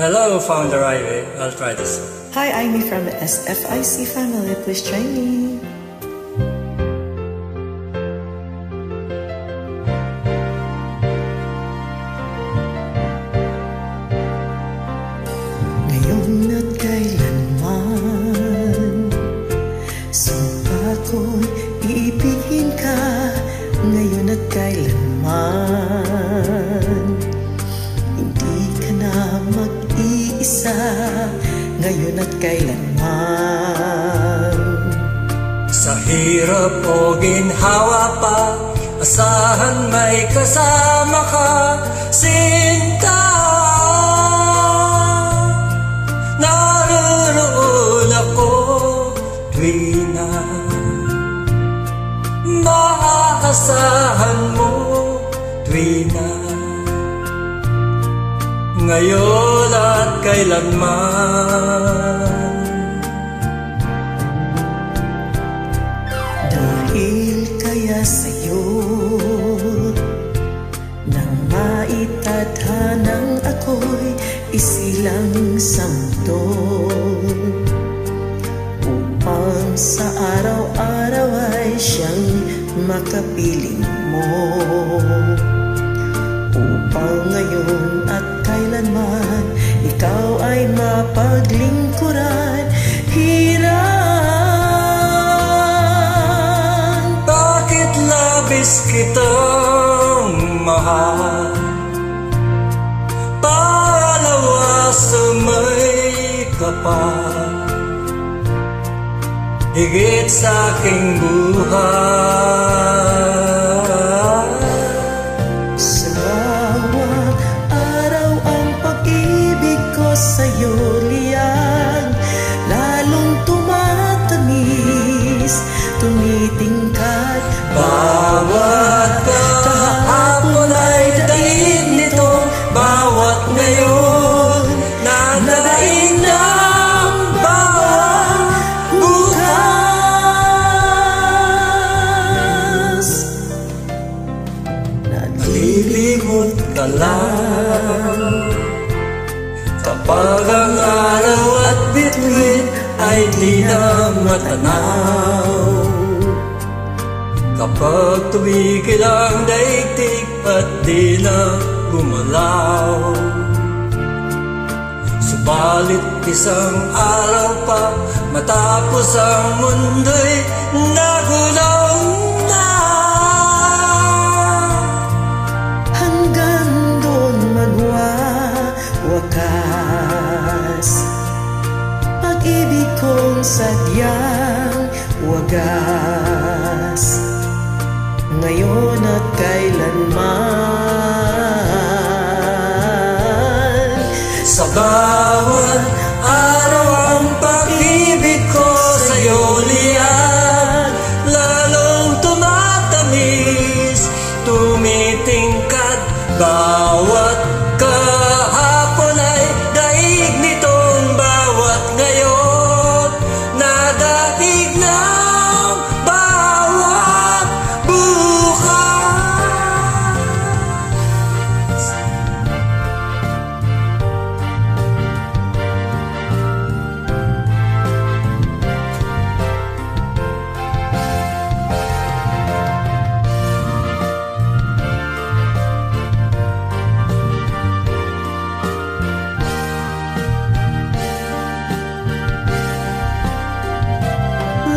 Hello, Founder Ivy. I'll try this. Hi, I'm from the SFIC family. Please join me. Ngayon at kailanman, sumpa ko'y iibigin ka. Ngayon at kailanman, hindi ka na mag-iisa. Ngayon at kailanman, sa hirap o ginhawa pa, asahan may kasama ka, sinta. Naroon ako tuwing na maaasahan mo, tuwing na ngayon at kailanman. Dahil kaya sa'yo nang maitadhanang ako'y isilang santo, upang sa araw-araw ay siyang makapiling mo, upang ngayon at kailanman ikaw ay mapaglingkuran. Hiram, bakit labis kitang mahal, pangalawa sa may kapal, higit sa aking buhay. Sa bawat araw ang pag-ibig ko sa'yo liyan, lalong tumatamis, tumitingkad. Bawat kahapon ay daig nito, bawat ngayon nadaig ng bawat bukas. Nalilimot ka lang kapag ang araw at bituin ay di na matanaw, kapag tumigil ang daigdig at di na gumalaw. Subalit isang araw pa matapos ang mundo'y nagulaw na. Hanggang doon magwawakas pag-ibig kong sadyang wagas, ngayon at kailanman. Sa bawat araw ang pag-ibig ko sa'yo liyan, lalong tumatamis, tumitingkad. Bawat kahapon ay daig nitong bawat ngayon nadaig ng bawat bukas.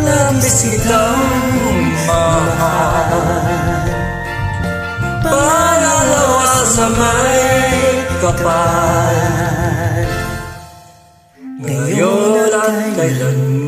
Labis kitang mahal, pangalawa sa may kapal, ngayon at kailanman.